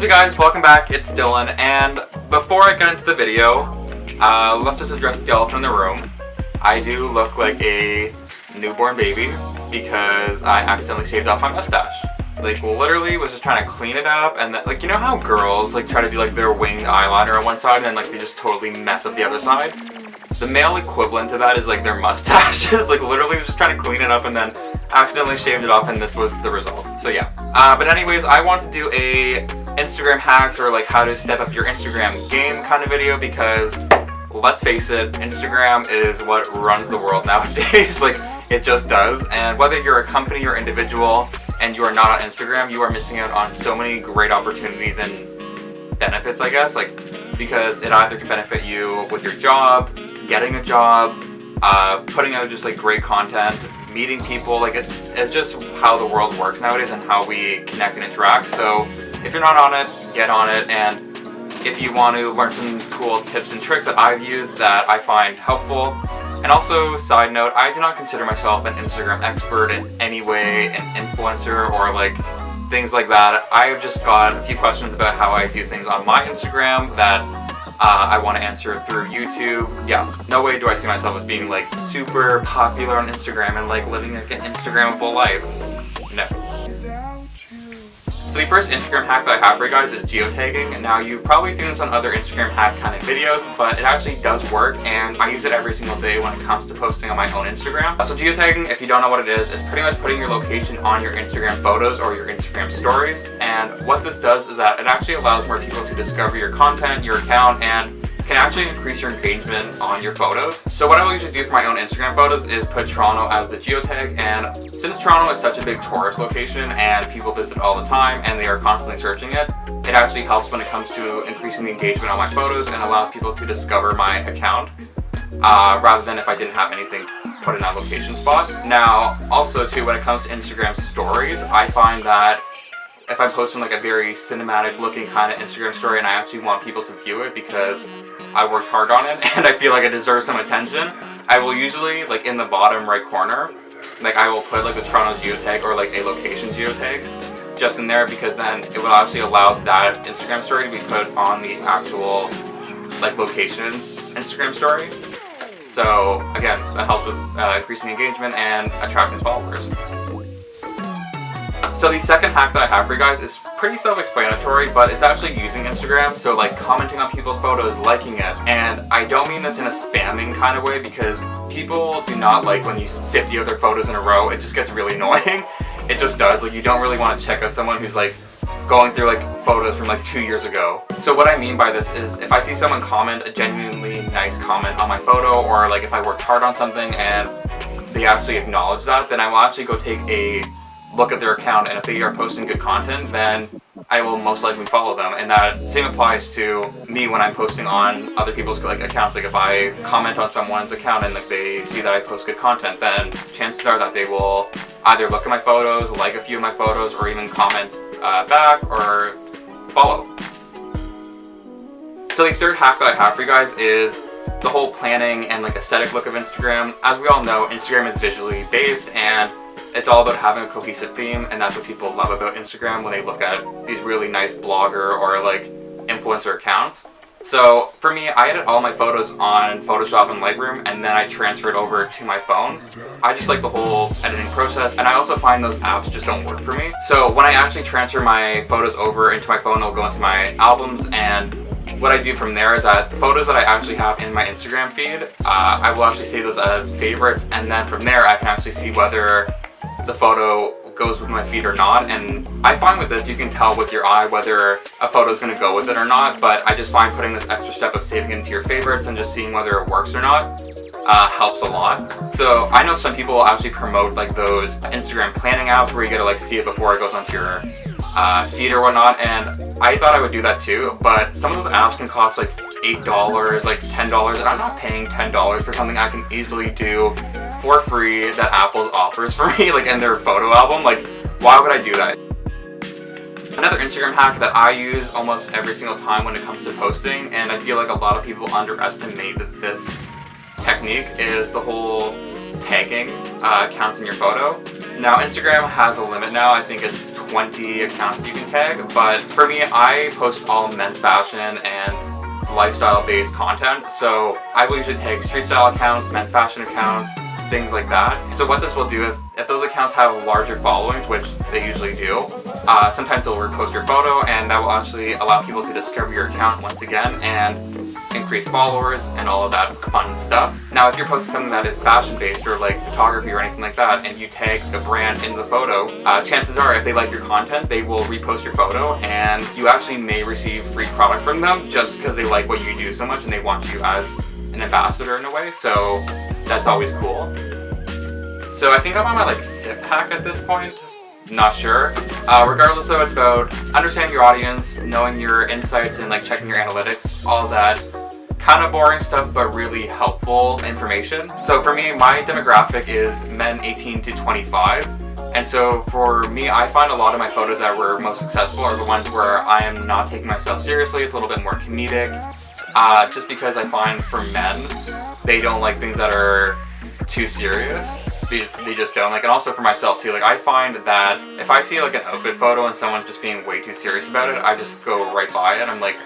Hey guys, welcome back, it's Dylan, and before I get into the video, let's just address the elephant in the room. I do look like a newborn baby because I accidentally shaved off my mustache. Like, literally was just trying to clean it up, and then, like, you know how girls like try to do like their winged eyeliner on one side and then like they just totally mess up the other side? The male equivalent to that is like their mustaches. Like, literally was just trying to clean it up and then accidentally shaved it off, and this was the result. So yeah. But anyways, I want to do a Instagram hacks or like how to step up your Instagram game kind of video because, let's face it, Instagram is what runs the world nowadays. Like, it just does. And whether you're a company or individual and you are not on Instagram, you are missing out on so many great opportunities and benefits, I guess, like, because it either can benefit you with your job, getting a job, putting out just like great content, meeting people. Like, it's just how the world works nowadays and how we connect and interact. So if you're not on it, get on it. And if you want to learn some cool tips and tricks that I've used that I find helpful. And also, side note, I do not consider myself an Instagram expert in any way, an influencer or like things like that. I have just got a few questions about how I do things on my Instagram that I want to answer through YouTube. Yeah, no way do I see myself as being like super popular on Instagram and like living like an Instagrammable life. No. So the first Instagram hack that I have for you guys is geotagging. Now, you've probably seen this on other Instagram hack kind of videos, but it actually does work, and I use it every single day when it comes to posting on my own Instagram. So geotagging, if you don't know what it is pretty much putting your location on your Instagram photos or your Instagram stories. And what this does is that it actually allows more people to discover your content, your account, and can actually increase your engagement on your photos. So what I will usually do for my own Instagram photos is put Toronto as the geotag, and since Toronto is such a big tourist location and people visit all the time and they are constantly searching it, it actually helps when it comes to increasing the engagement on my photos and allows people to discover my account rather than if I didn't have anything put in that location spot. Now, also too, when it comes to Instagram stories, I find that if I'm posting like a very cinematic looking kind of Instagram story and I actually want people to view it because I worked hard on it and I feel like it deserves some attention, I will usually, like in the bottom right corner, like I will put like a Toronto geotag or like a location geotag just in there, because then it will actually allow that Instagram story to be put on the actual like location's Instagram story. So again, that helps with increasing engagement and attracting followers. So the second hack that I have for you guys is pretty self-explanatory, but it's actually using Instagram. So like commenting on people's photos, liking it. And I don't mean this in a spamming kind of way, because people do not like when you 50 other photos in a row. It just gets really annoying. It just does. Like, you don't really want to check out someone who's like going through like photos from like 2 years ago. So what I mean by this is if I see someone comment a genuinely nice comment on my photo, or like if I worked hard on something and they actually acknowledge that, then I will actually go take a look at their account, and if they are posting good content, then I will most likely follow them. And that same applies to me when I'm posting on other people's like accounts. Like, if I comment on someone's account and like they see that I post good content, then chances are that they will either look at my photos, like a few of my photos, or even comment back or follow. So the third hack that I have for you guys is the whole planning and like aesthetic look of Instagram. As we all know, Instagram is visually based, and it's all about having a cohesive theme, and that's what people love about Instagram when they look at these really nice blogger or like influencer accounts. So for me, I edit all my photos on Photoshop and Lightroom, and then I transfer it over to my phone. I just like the whole editing process, and I also find those apps just don't work for me. So when I actually transfer my photos over into my phone, it'll go into my albums, and what I do from there is that the photos that I actually have in my Instagram feed, I will actually save those as favorites, and then from there I can actually see whether the photo goes with my feed or not. And I find with this, you can tell with your eye whether a photo is going to go with it or not, but I just find putting this extra step of saving it into your favorites and just seeing whether it works or not helps a lot. So I know some people actually promote like those Instagram planning apps where you get to like see it before it goes onto your feed or whatnot, and I thought I would do that too, but some of those apps can cost like $8, like $10, and I'm not paying $10 for something I can easily do for free that Apple offers for me, like in their photo album. Like, why would I do that? Another Instagram hack that I use almost every single time when it comes to posting, and I feel like a lot of people underestimate this technique, is the whole tagging counts in your photo. Now, Instagram has a limit now. I think it's 20 accounts you can tag, but for me, I post all men's fashion and lifestyle-based content, so I will usually tag street style accounts, men's fashion accounts, things like that. So what this will do, if those accounts have larger followings, which they usually do, sometimes they'll repost your photo, and that will actually allow people to discover your account once again and increase followers and all of that fun stuff. Now, if you're posting something that is fashion-based or like photography or anything like that, and you tag a brand in the photo, chances are if they like your content, they will repost your photo, and you actually may receive free product from them just because they like what you do so much and they want you as an ambassador in a way. So that's always cool. So I think I'm on my like 5th hack at this point. Not sure. Regardless though, it's about understanding your audience, knowing your insights, and like checking your analytics, all that kind of boring stuff but really helpful information. So for me, my demographic is men 18 to 25. And so for me, I find a lot of my photos that were most successful are the ones where I am not taking myself seriously. It's a little bit more comedic. Just because I find for men, they don't like things that are too serious. They just don't like, and also for myself too, like I find that if I see like an outfit photo and someone's just being way too serious about it, I just go right by it. I'm like,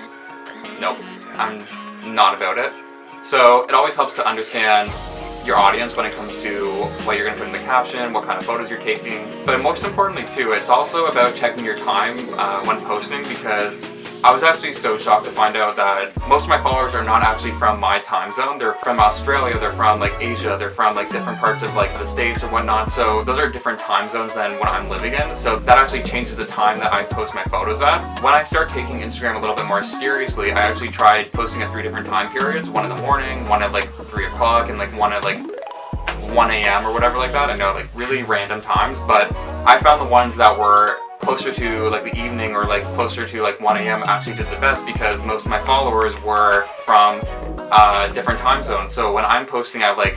nope, I'm not about it. So it always helps to understand your audience when it comes to what you're going to put in the caption, what kind of photos you're taking. But most importantly too, it's also about checking your time when posting, because I was actually so shocked to find out that most of my followers are not actually from my time zone. They're from Australia, they're from like Asia, they're from like different parts of like the States or whatnot. So those are different time zones than what I'm living in. So that actually changes the time that I post my photos at. When I start taking Instagram a little bit more seriously, I actually tried posting at 3 different time periods. One in the morning, one at like 3 o'clock, and like one at like 1 a.m. or whatever like that. I know, like really random times, but I found the ones that were closer to like the evening or like closer to like 1 a.m. actually did the best, because most of my followers were from different time zones. So when I'm posting at like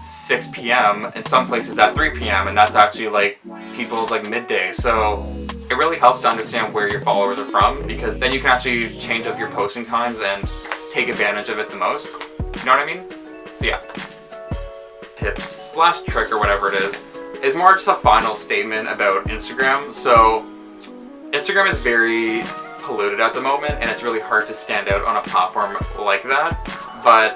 6 p.m. in some places at 3 p.m. and that's actually like people's like midday. So it really helps to understand where your followers are from, because then you can actually change up your posting times and take advantage of it the most. You know what I mean? So yeah, tips / trick or whatever it is more just a final statement about Instagram. So Instagram is very polluted at the moment, and it's really hard to stand out on a platform like that. But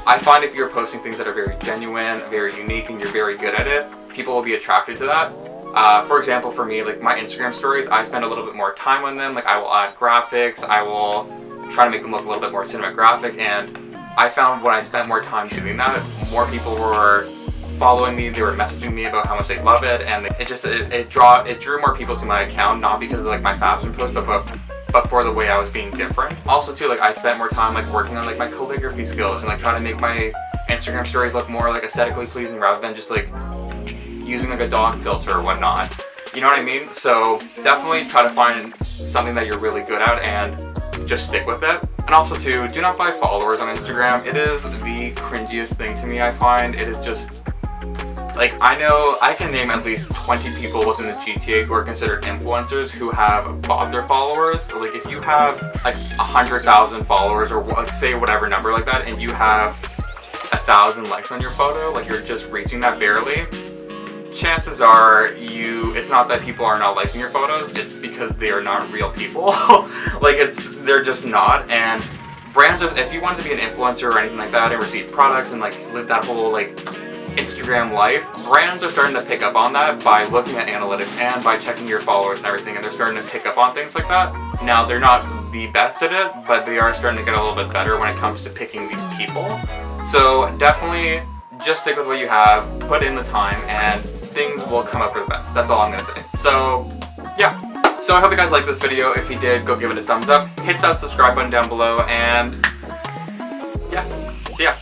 I find if you're posting things that are very genuine, very unique, and you're very good at it, people will be attracted to that. For example, for me, like my Instagram stories, I spend a little bit more time on them. Like I will add graphics, I will try to make them look a little bit more cinematographic, and I found when I spent more time doing that, more people were following me, they were messaging me about how much they love it, and it drew more people to my account, not because of like my fashion post, but for the way I was being different. Also too, like I spent more time like working on like my calligraphy skills and like trying to make my Instagram stories look more like aesthetically pleasing rather than just like using like a dog filter or whatnot. You know what I mean? So definitely try to find something that you're really good at and just stick with it. And also too, do not buy followers on Instagram. It is the cringiest thing to me, I find. It is just like, I know I can name at least 20 people within the GTA who are considered influencers who have bought their followers. Like if you have like 100,000 followers or like say whatever number like that, and you have 1,000 likes on your photo, like you're just reaching that barely, chances are it's not that people are not liking your photos, it's because they are not real people. Like they're just not. And brands, if you want to be an influencer or anything like that and receive products and like live that whole like Instagram life, brands are starting to pick up on that by looking at analytics and by checking your followers and everything, and they're starting to pick up on things like that. Now, they're not the best at it, but they are starting to get a little bit better when it comes to picking these people. So definitely just stick with what you have, put in the time, and things will come up for the best. That's all I'm gonna say. So yeah, so I hope you guys liked this video. If you did, go give it a thumbs up, hit that subscribe button down below, and yeah, see ya.